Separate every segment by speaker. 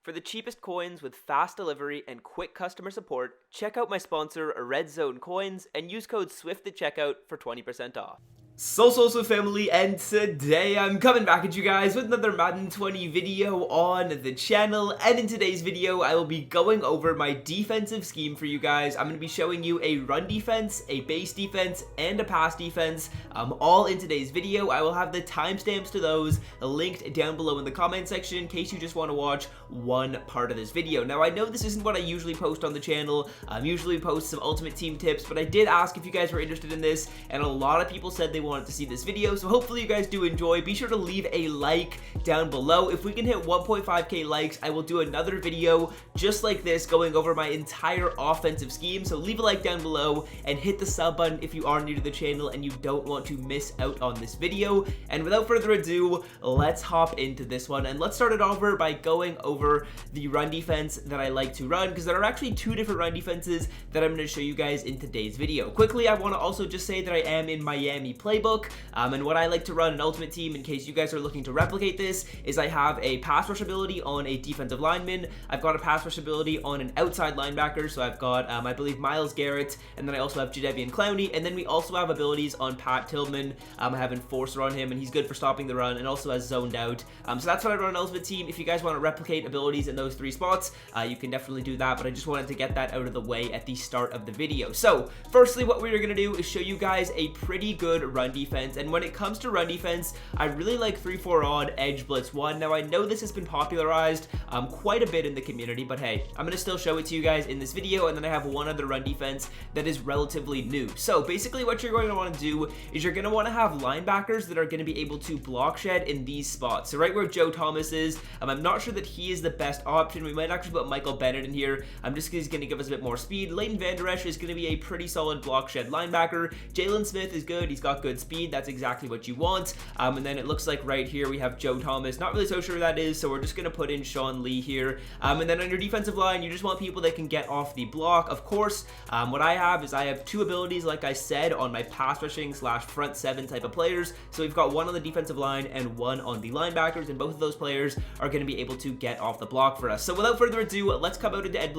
Speaker 1: For the cheapest coins with fast delivery and quick customer support, check out my sponsor, Red Zone Coins, and use code SWIFT at checkout for 20% off.
Speaker 2: So family, and today I'm coming back at you guys with another Madden 20 video on the channel. And in today's video I will be going over my defensive scheme for you guys. I'm going to be showing you a run defense, a base defense, and a pass defense, all in today's video. I will have the timestamps to those linked down below in the comment section in case you just want to watch one part of this video. Now I know this isn't what I usually post on the channel. Usually post some Ultimate Team tips, but I did ask if you guys were interested in this, and a lot of people said they wanted to see this video, so hopefully you guys do enjoy. Be sure to leave a like down below. If we can hit 1.5k likes, I will do another video just like this going over my entire offensive scheme. So leave a like down below and hit the sub button if you are new to the channel and you don't want to miss out on this video. And without further ado, let's hop into this one, and let's start it over by going over the run defense that I like to run, because there are actually two different run defenses that I'm going to show you guys in today's video. Quickly, I want to also just say that I am in Miami playbook, and what I like to run in Ultimate Team, in case you guys are looking to replicate this, is I have a pass rush ability on a defensive lineman. I've got a pass rush ability on an outside linebacker, so I've got, I believe, Myles Garrett, and then I also have Jadeveon Clowney, and then we also have abilities on Pat Tillman. I have Enforcer on him, and he's good for stopping the run, and also has Zoned Out. So that's what I run in Ultimate Team. If you guys want to replicate abilities in those three spots, you can definitely do that, but I just wanted to get that out of the way at the start of the video. So, firstly, what we're going to do is show you guys a pretty good run defense, and when it comes to run defense, I really like 3-4 odd edge blitz 1. Now, I know this has been popularized quite a bit in the community, but hey, I'm going to still show it to you guys in this video, and then I have one other run defense that is relatively new. So, basically, what you're going to want to do is you're going to want to have linebackers that are going to be able to block shed in these spots. So, right where Joe Thomas is, I'm not sure that he is the best option. We might actually put Michael Bennett in here, just because he's going to give us a bit more speed. Leighton Vander Esch is going to be a pretty solid block shed linebacker. Jalen Smith is good. He's got good speed. That's exactly what you want. And then it looks like right here we have Joe Thomas. Not really so sure who that is, so we're just going to put in Sean Lee here. And then on your defensive line, you just want people that can get off the block. Of course, what I have is I have two abilities, like I said, on my pass rushing / front seven type of players. So we've got one on the defensive line and one on the linebackers, and both of those players are going to be able to get off the block for us. So without further ado, let's come out into Edge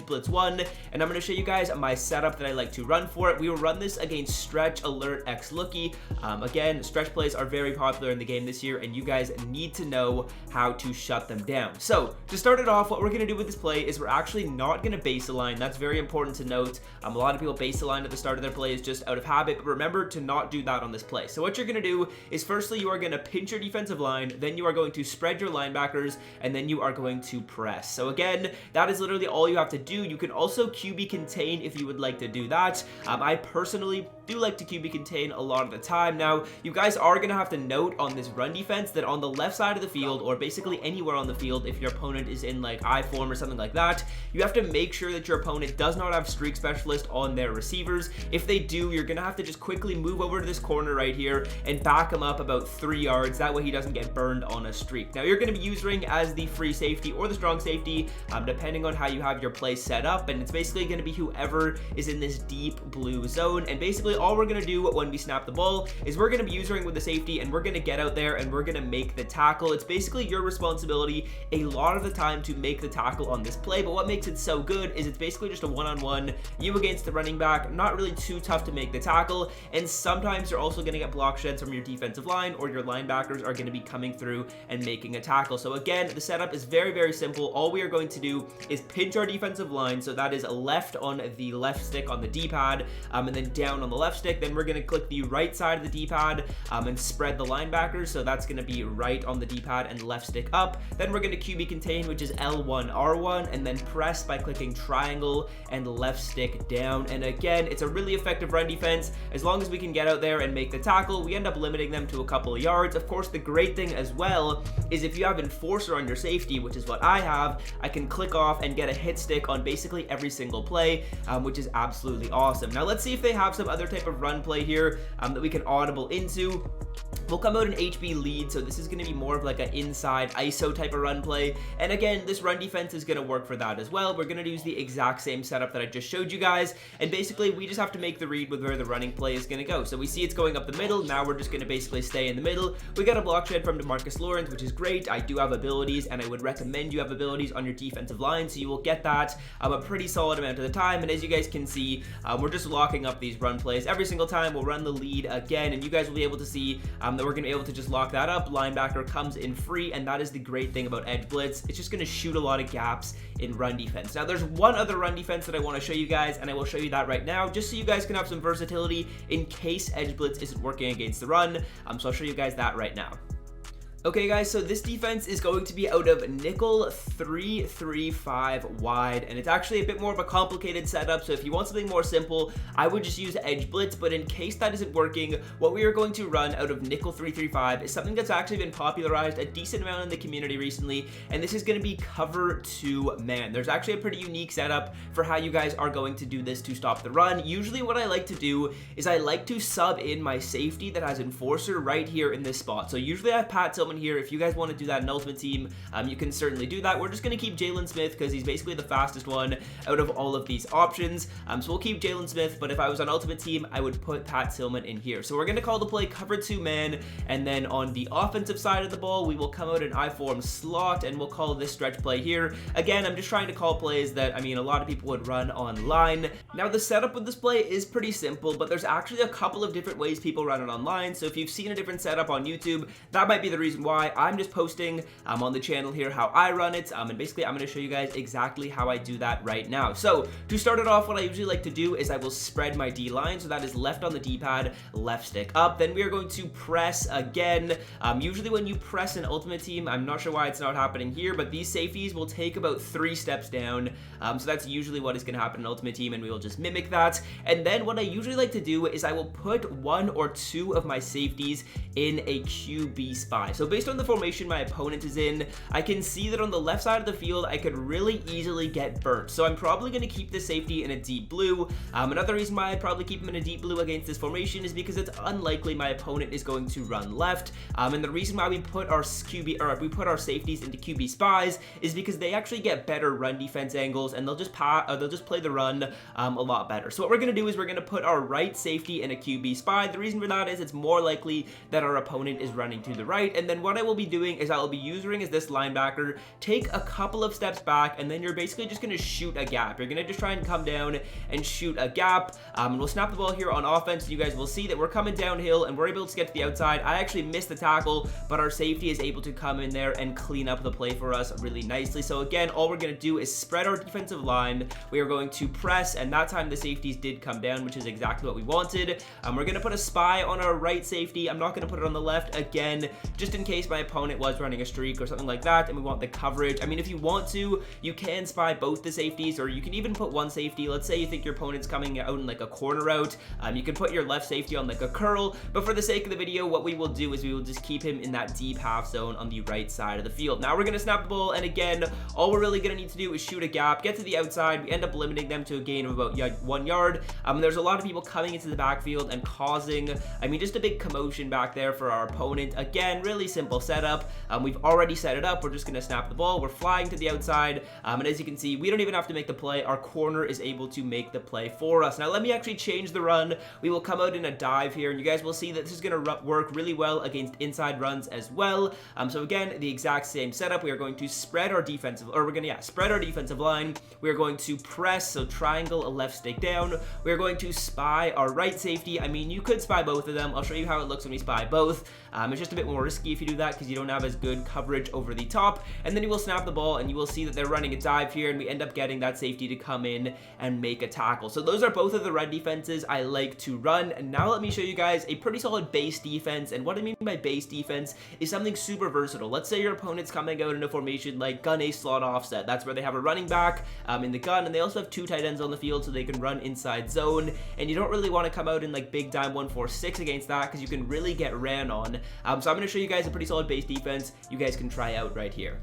Speaker 2: Blitz 1, and I'm going to show you guys my setup that I like to run for it. We will run this against Stretch Alert X Lookie. Again, stretch plays are very popular in the game this year, and you guys need to know how to shut them down. So to start it off, what we're going to do with this play is we're actually not going to base align. That's very important to note. A lot of people base align at the start of their plays just out of habit, but remember to not do that on this play. So what you're going to do is, firstly, you are going to pinch your defensive line, then you are going to spread your linebackers, and then you are going to press. So again, that is literally all you have to do. You can also QB contain if you would like to do that. I personally do like to QB contain a lot of the time. Now, you guys are going to have to note on this run defense that on the left side of the field, or basically anywhere on the field, if your opponent is in like I form or something like that, you have to make sure that your opponent does not have streak specialist on their receivers. If they do, you're going to have to just quickly move over to this corner right here and back him up about 3 yards. That way he doesn't get burned on a streak. Now, you're going to be using as the free safety or the strong safety, depending on how you have your play set up, and it's basically going to be whoever is in this deep blue zone. And basically all we're going to do when we snap the ball is we're going to be using with the safety, and we're going to get out there and we're going to make the tackle. It's basically your responsibility a lot of the time to make the tackle on this play, but what makes it so good is it's basically just a one-on-one, you against the running back, not really too tough to make the tackle, and sometimes you're also going to get block sheds from your defensive line, or your linebackers are going to be coming through and making a tackle. So again, the setup is very simple. All we are going to do is pinch our defensive line, so that is left on the left stick on the D-pad, and then down on the left stick. Then we're going to click the right side of the D-pad and spread the linebackers, so that's going to be right on the D-pad and left stick up. Then we're going to QB contain, which is L1 R1, and then press by clicking triangle and left stick down. And again, it's a really effective run defense. As long as we can get out there and make the tackle, we end up limiting them to a couple of yards. Of course, the great thing as well is if you have Enforcer on your safety, which is what I have, I can click off and get a hit stick on basically every single play, which is absolutely awesome. Now let's see if they have some other type of run play here that we can audible into. We'll come out an HB lead, so this is going to be more of like an inside ISO type of run play. And again, this run defense is going to work for that as well. We're going to use the exact same setup that I just showed you guys. And basically, we just have to make the read with where the running play is going to go. So we see it's going up the middle. Now we're just going to basically stay in the middle. We got a block shed from DeMarcus Lawrence, which is great. I do have abilities, and I would recommend you have abilities on your defensive line, so you will get that a pretty solid amount of the time. And as you guys can see, we're just locking up these run plays every single time. We'll run the lead again, and you guys will be able to see that we're going to be able to just lock that up. Linebacker comes in free, and that is the great thing about edge blitz. It's just going to shoot a lot of gaps in run defense. Now there's one other run defense that I want to show you guys, and I will show you that right now, just so you guys can have some versatility in case edge blitz isn't working against the run. So I'll show you guys that right now. Okay guys, so this defense is going to be out of nickel 3-3-5 wide, and it's actually a bit more of a complicated setup, so if you want something more simple, I would just use edge blitz. But in case that isn't working, what we are going to run out of nickel 3-3-5 is something that's actually been popularized a decent amount in the community recently, and this is going to be cover 2 man. There's actually a pretty unique setup for how you guys are going to do this to stop the run. Usually what I like to do is I like to sub in my safety that has enforcer right here in this spot. So usually I have Pat Tillman here. If you guys want to do that in Ultimate Team, you can certainly do that. We're just going to keep Jalen Smith because he's basically the fastest one out of all of these options. So we'll keep Jalen Smith, but if I was on Ultimate Team, I would put Pat Tillman in here. So we're going to call the play cover 2 man, and then on the offensive side of the ball, we will come out an I-form slot, and we'll call this stretch play here. Again, I'm just trying to call plays that, a lot of people would run online. Now, the setup with this play is pretty simple, but there's actually a couple of different ways people run it online. So if you've seen a different setup on YouTube, that might be the reason why. I'm just posting on the channel here how I run it, and basically I'm going to show you guys exactly how I do that right now. So to start it off, what I usually like to do is I will spread my D line, so that is left on the D-pad, left stick up. Then we are going to press again. Usually when you press an Ultimate Team, I'm not sure why it's not happening here, but these safeties will take about 3 steps down. So that's usually what is going to happen in Ultimate Team, and we will just mimic that. And then what I usually like to do is I will put 1 or 2 of my safeties in a QB spy. So based on the formation my opponent is in, I can see that on the left side of the field, I could really easily get burnt. So I'm probably going to keep the safety in a deep blue. Another reason why I'd probably keep him in a deep blue against this formation is because it's unlikely my opponent is going to run left. And the reason why we put our safeties into QB spies is because they actually get better run defense angles, and they'll just play the run a lot better. So what we're going to do is we're going to put our right safety in a QB spy. The reason for that is it's more likely that our opponent is running to the right. And then what I will be doing is I'll be using as this linebacker, take a couple of steps back, and then you're basically just going to shoot a gap. You're going to just try and come down and shoot a gap. And we'll snap the ball here on offense. You guys will see that we're coming downhill and we're able to get to the outside. I actually missed the tackle, but our safety is able to come in there and clean up the play for us really nicely. So again, all we're going to do is spread our defensive line. We are going to press, and that time the safeties did come down, which is exactly what we wanted. We're going to put a spy on our right safety. I'm not going to put it on the left again, just in case my opponent was running a streak or something like that and we want the coverage. If you want to, you can spy both the safeties, or you can even put one safety. Let's say you think your opponent's coming out in like a corner route. You can put your left safety on like a curl, but for the sake of the video, what we will do is we will just keep him in that deep half zone on the right side of the field. Now we're going to snap the ball, and again, all we're really going to need to do is shoot a gap, get to the outside. We end up limiting them to a gain of about 1 yard. There's a lot of people coming into the backfield and causing, just a big commotion back there for our opponent. Again, really simple setup. We've already set it up. We're just going to snap the ball. We're flying to the outside, and as you can see, we don't even have to make the play. Our corner is able to make the play for us. Now let me actually change the run. We will come out in a dive here, and you guys will see that this is going to work really well against inside runs as well. So again, the exact same setup. We are going to spread our defensive, spread our defensive line. We are going to press, so triangle, a left stick down. We are going to spy our right safety. You could spy both of them. I'll show you how it looks when we spy both. It's just a bit more risky if you do that because you don't have as good coverage over the top. And then you will snap the ball, and you will see that they're running a dive here, and we end up getting that safety to come in and make a tackle. So those are both of the run defenses I like to run. And now let me show you guys a pretty solid base defense. And what I mean by base defense is something super versatile. Let's say your opponent's coming out in a formation like gun A slot offset. That's where they have a running back in the gun, and they also have 2 tight ends on the field so they can run inside zone. And you don't really want to come out in like big dime 1-4-6 against that because you can really get ran on. So I'm going to show you guys a pretty solid base defense you guys can try out right here.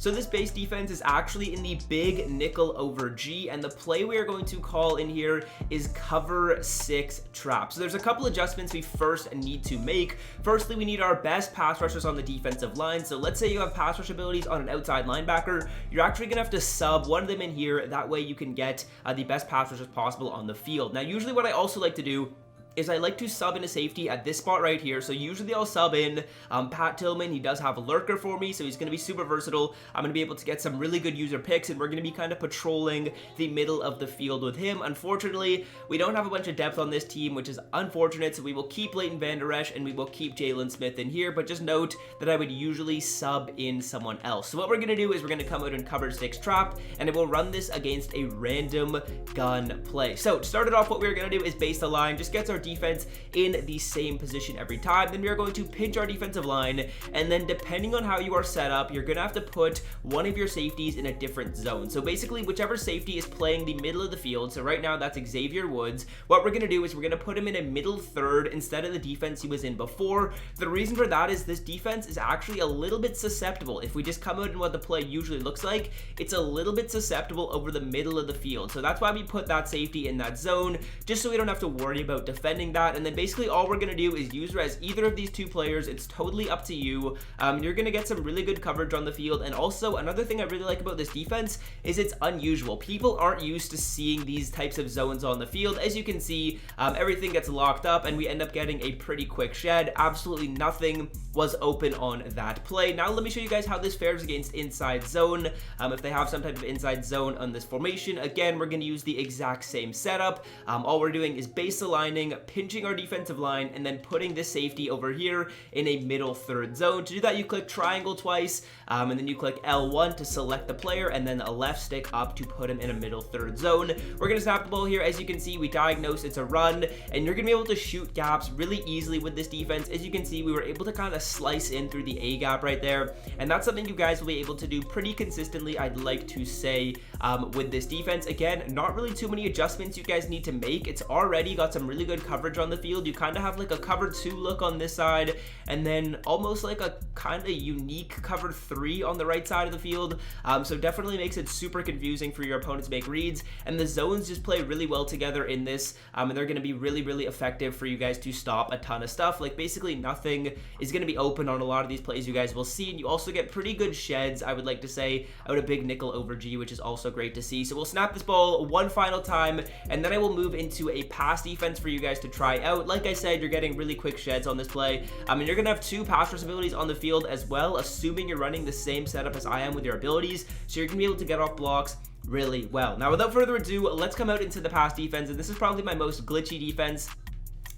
Speaker 2: So this base defense is actually in the big nickel over G, and the play we are going to call in here is cover 6 trap. So there's a couple adjustments we first need to make. Firstly, we need our best pass rushers on the defensive line. So let's say you have pass rush abilities on an outside linebacker, you're actually gonna have to sub one of them in here. That way you can get the best pass rushers possible on the field. Now usually what I also like to do is I like to sub in a safety at this spot right here. So usually I'll sub in Pat Tillman. He does have a lurker for me, so he's going to be super versatile. I'm going to be able to get some really good user picks, and we're going to be kind of patrolling the middle of the field with him. Unfortunately, we don't have a bunch of depth on this team, which is unfortunate, so we will keep Leighton Vander Esch and we will keep Jalen Smith in here, but just note that I would usually sub in someone else. So what we're going to do is we're going to come out and cover 6 trap, and it will run this against a random gun play. So to start it off, what we're going to do is base the line, just gets our defense in the same position every time. Then we are going to pinch our defensive line, and then depending on how you are set up, you're gonna have to put one of your safeties in a different zone. So basically, whichever safety is playing the middle of the field, so right now that's Xavier Woods, what we're gonna do is we're gonna put him in a middle third instead of the defense he was in before. The reason for that is this defense is actually a little bit susceptible. If we just come out in what the play usually looks like, it's a little bit susceptible over the middle of the field. So that's why we put that safety in that zone, just so we don't have to worry about defending that. And then basically all we're gonna do is use as either of these two players. It's totally up to you. You're gonna get some really good coverage on the field. And also another thing I really like about this defense is it's unusual. People aren't used to seeing these types of zones on the field. As you can see, everything gets locked up and we end up getting a pretty quick shed. Absolutely nothing was open on that play. Now let me show you guys how this fares against inside zone. If they have some type of inside zone on this formation, again, we're gonna use the exact same setup. All we're doing is base aligning, pinching our defensive line, and then putting this safety over here in a middle third zone. To do that, you click triangle twice, and then you click L1 to select the player, and then a left stick up to put him in a middle third zone. We're gonna snap the ball here. As you can see, we diagnose it's a run, and you're gonna be able to shoot gaps really easily with this defense. As you can see, we were able to kind of slice in through the A gap right there, and that's something you guys will be able to do pretty consistently, I'd like to say, with this defense. Again, not really too many adjustments you guys need to make. It's already got some really good coverage on the field. You kind of have like a cover 2 look on this side, and then almost like a kind of unique cover 3 on the right side of the field. So definitely makes it super confusing for your opponents to make reads, and the zones just play really well together in this, and they're going to be really effective for you guys to stop a ton of stuff. Like basically nothing is going to be open on a lot of these plays you guys will see, and you also get pretty good sheds, I would like to say, out of big nickel over G, which is also great to see. So we'll snap this ball one final time, and then I will move into a pass defense for you guys to try out. Like I said, you're getting really quick sheds on this play. And you're gonna have 2 pass rush abilities on the field as well, assuming you're running the same setup as I am with your abilities, so you're gonna be able to get off blocks really well. Now without further ado, let's come out into the pass defense, and this is probably my most glitchy defense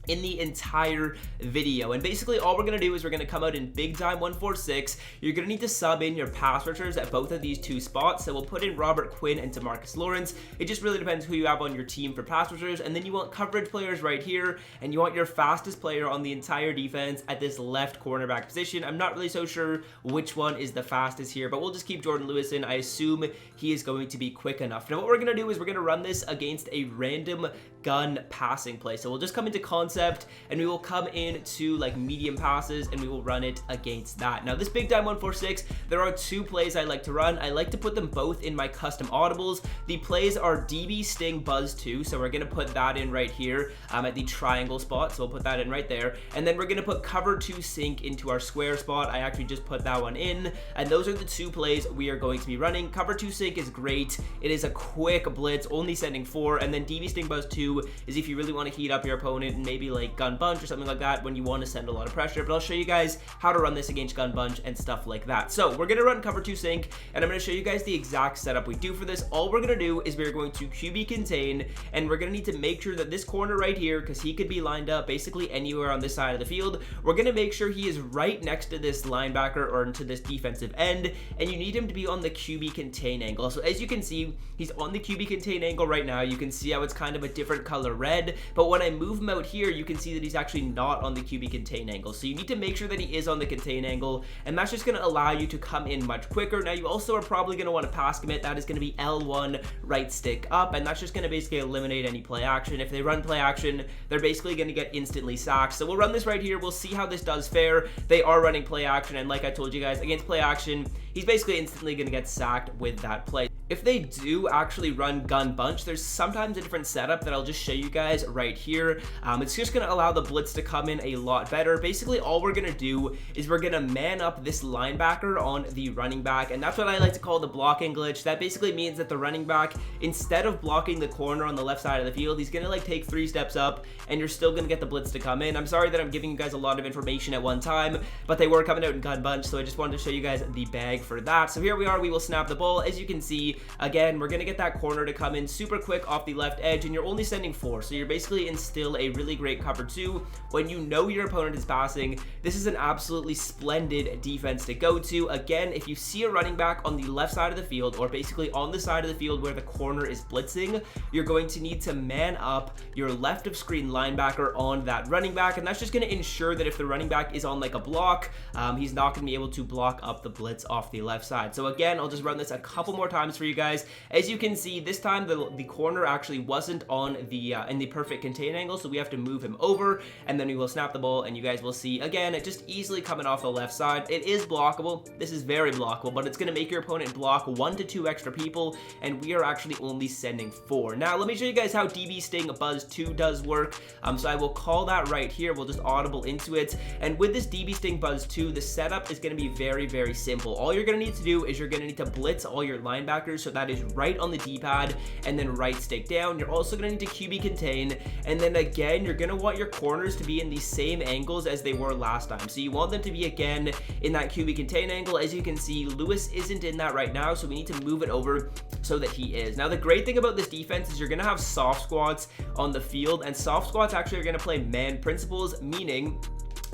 Speaker 2: in the entire video. And basically all we're gonna do is we're gonna come out in big time 1-4-6. You're gonna need to sub in your pass rushers at both of these 2 spots. So we'll put in Robert Quinn and DeMarcus Lawrence. It just really depends who you have on your team for pass rushers. And then you want coverage players right here, and you want your fastest player on the entire defense at this left cornerback position. I'm not really so sure which one is the fastest here, but we'll just keep Jordan Lewis in. I assume he is going to be quick enough. Now what we're gonna do is we're gonna run this against a random gun passing play. So we'll just come into concept, and we will come into like medium passes, and we will run it against that. Now this big time 1-4-6, there are 2 plays I like to run. I like to put them both in my custom audibles. The plays are DB Sting Buzz 2, so we're gonna put that in right here at the triangle spot, so we'll put that in right there. And then we're gonna put cover 2 sync into our square spot. I actually just put that one in, and those are the 2 plays we are going to be running. Cover 2 sync is great. It is a quick blitz, only sending 4, and then DB Sting Buzz 2 is if you really want to heat up your opponent and maybe like gun bunch or something like that when you want to send a lot of pressure. But I'll show you guys how to run this against gun bunch and stuff like that. So we're gonna run cover 2 sync, and I'm gonna show you guys the exact setup we do for this. All we're gonna do is we're going to QB contain, and we're gonna need to make sure that this corner right here, because he could be lined up basically anywhere on this side of the field, we're gonna make sure he is right next to this linebacker or into this defensive end, and you need him to be on the QB contain angle. So as you can see, he's on the QB contain angle right now. You can see how it's kind of a different color red, but when I move him out here, you can see that he's actually not on the QB contain angle. So you need to make sure that he is on the contain angle, and that's just going to allow you to come in much quicker. Now you also are probably going to want to pass commit. That is going to be L1 right stick up, and that's just going to basically eliminate any play action. If they run play action, they're basically going to get instantly sacked. So we'll run this right here. We'll see how this does fare. They are running play action, and like I told you guys, against play action, he's basically instantly going to get sacked with that play. If they do actually run gun bunch, there's sometimes a different setup that I'll just show you guys right here. It's just going to allow the blitz to come in a lot better. Basically, all we're going to do is we're going to man up this linebacker on the running back, and that's what I like to call the blocking glitch. That basically means that the running back, instead of blocking the corner on the left side of the field, he's going to like take 3 steps up, and you're still going to get the blitz to come in. I'm sorry that I'm giving you guys a lot of information at one time, but they were coming out in gun bunch, so I just wanted to show you guys the bag for that. So here we are. We will snap the ball. As you can see, again, we're going to get that corner to come in super quick off the left edge, and you're only sending 4, so you're basically in still a really great cover 2 when you know your opponent is passing. This is an absolutely splendid defense to go to. Again, if you see a running back on the left side of the field, or basically on the side of the field where the corner is blitzing, you're going to need to man up your left of screen linebacker on that running back, and that's just going to ensure that if the running back is on like a block, he's not going to be able to block up the blitz off the left side. So again, I'll just run this a couple more times for you guys. As you can see, this time the corner actually wasn't on the in the perfect contain angle, so we have to move him over, and then we will snap the ball, and you guys will see again it just easily coming off the left side. It is blockable. This is very blockable, but it's going to make your opponent block 1 to 2 extra people, and we are actually only sending 4. Now let me show you guys how DB Sting Buzz 2 does work. So I will call that right here. We'll just audible into it, and with this DB Sting Buzz 2, the setup is going to be very, very simple. All you're going to need to do is you're going to need to blitz all your linebackers, so that is right on the D-pad, and then right stick down. You're also going to need to QB contain, and then again, you're going to want your corners to be in the same angles as they were last time. So you want them to be again in that QB contain angle. As you can see, Lewis isn't in that right now, so we need to move it over so that he is. Now the great thing about this defense is you're going to have soft squats on the field, and soft squats actually are going to play man principles, meaning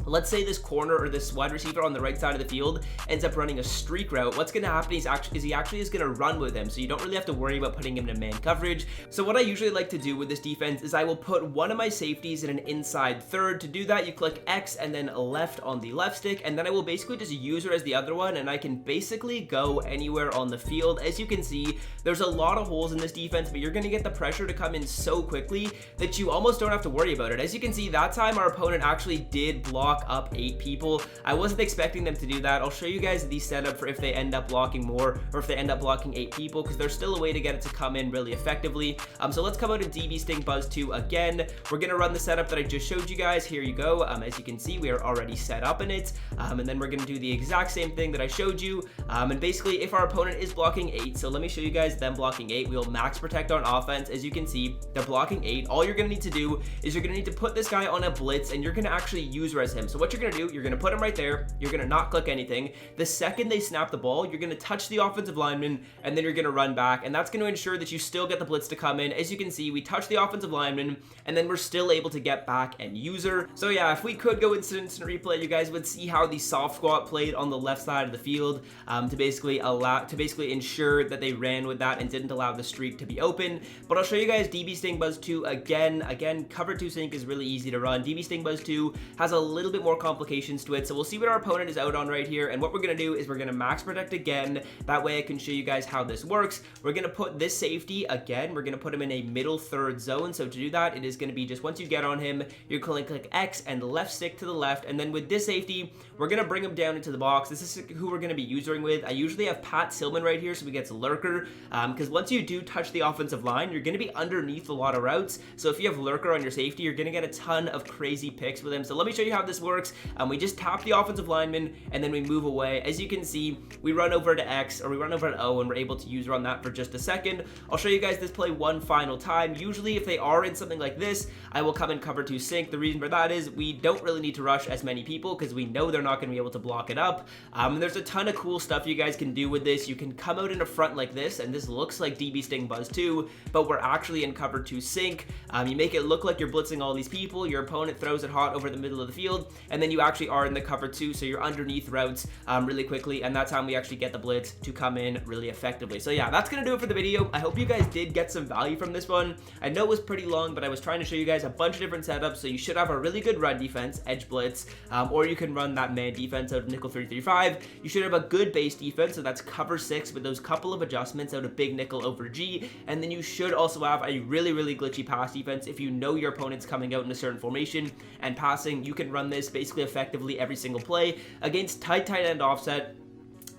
Speaker 2: let's say this corner or this wide receiver on the right side of the field ends up running a streak route. What's going to happen is he actually is going to run with him, so you don't really have to worry about putting him in man coverage. So what I usually like to do with this defense is I will put one of my safeties in an inside third. To do that, you click X and then left on the left stick, and then I will basically just use her as the other one, and I can basically go anywhere on the field. As you can see, there's a lot of holes in this defense, but you're going to get the pressure to come in so quickly that you almost don't have to worry about it. As you can see, that time our opponent actually did block up 8 people. I wasn't expecting them to do that. I'll show you guys the setup for if they end up blocking more, or if they end up blocking 8 people, because there's still a way to get it to come in really effectively. So let's come out of DB Sting Buzz 2 again. We're gonna run the setup that I just showed you guys. Here you go. As you can see, we are already set up in it, and then we're gonna do the exact same thing that I showed you. And basically, if our opponent is blocking 8, so let me show you guys them blocking 8. We'll max protect on offense. As you can see, they're blocking 8. All you're gonna need to do is you're gonna need to put this guy on a blitz, and you're gonna actually use res him. So what you're gonna do, you're gonna put him right there. You're gonna not click anything. The second they snap the ball, you're gonna touch the offensive lineman, and then you're gonna run back, and that's gonna ensure that you still get the blitz to come in. As you can see, we touch the offensive lineman, and then we're still able to get back and use her. So yeah, if we could go instant replay, you guys would see how the soft squat played on the left side of the field, to basically ensure that they ran with that and didn't allow the streak to be open. But I'll show you guys DB Sting Buzz 2 again. Cover 2 sync is really easy to run. DB Sting Buzz 2 has a little bit more complications to it, so we'll see what our opponent is out on right here, and what we're gonna do is we're gonna max protect again. That way I can show you guys how this works. We're gonna put this safety again, we're gonna put him in a middle third zone. So to do that, it is gonna be just once you get on him, you're gonna click X and left stick to the left, and then with this safety, we're gonna bring him down into the box. This is who we're gonna be using with. I usually have Pat Tillman right here, so he gets Lurker, because once you do touch the offensive line, you're gonna be underneath a lot of routes. So if you have Lurker on your safety, you're gonna get a ton of crazy picks with him. So let me show you how this works. We just tap the offensive lineman, and then we move away. As you can see, we run over to X, or we run over to O, and we're able to use run that for just a second. I'll show you guys this play one final time. Usually if they are in something like this, I will come in cover 2 sync. The reason for that is we don't really need to rush as many people, because we know they're not going to be able to block it up. There's a ton of cool stuff you guys can do with this. You can come out in a front like this, and this looks like DB Sting Buzz 2, but we're actually in cover 2 sync. You make it look like you're blitzing all these people. Your opponent throws it hot over the middle of the field, and then you actually are in the cover too, so you're underneath routes really quickly, and that's how we actually get the blitz to come in really effectively. So yeah, that's gonna do it for the video. I hope you guys did get some value from this one. I know it was pretty long, but I was trying to show you guys a bunch of different setups, so you should have a really good run defense, edge blitz, or you can run that man defense out of nickel 335. You should have a good base defense, so that's cover 6 with those couple of adjustments out of big nickel over G, and then you should also have a really glitchy pass defense. If you know your opponent's coming out in a certain formation and passing, you can run this basically effectively every single play against tight end offset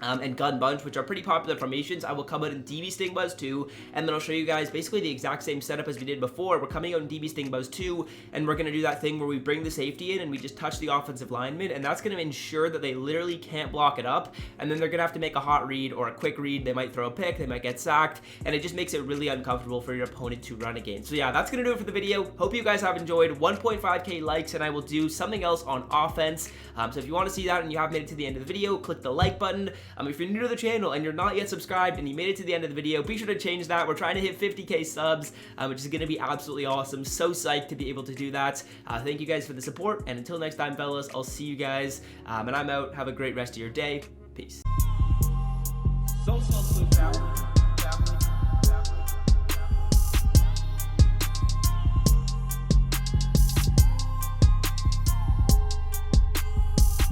Speaker 2: and gun bunch, which are pretty popular formations. I will come out in DB Sting Buzz 2, and then I'll show you guys basically the exact same setup as we did before. We're coming out in DB Sting Buzz 2, and we're going to do that thing where we bring the safety in and we just touch the offensive lineman, and that's going to ensure that they literally can't block it up, and then they're going to have to make a hot read or a quick read. They might throw a pick, they might get sacked, and it just makes it really uncomfortable for your opponent to run again. So yeah, that's going to do it for the video. Hope you guys have enjoyed. 1.5k likes, and I will do something else on offense. So if you want to see that and you have made it to the end of the video, click the like button. If you're new to the channel and you're not yet subscribed and you made it to the end of the video, be sure to change that. We're trying to hit 50k subs, which is going to be absolutely awesome. So psyched to be able to do that. Thank you guys for the support, and until next time, fellas, I'll see you guys, and I'm out. Have a great rest of your day. Peace. So Swift out.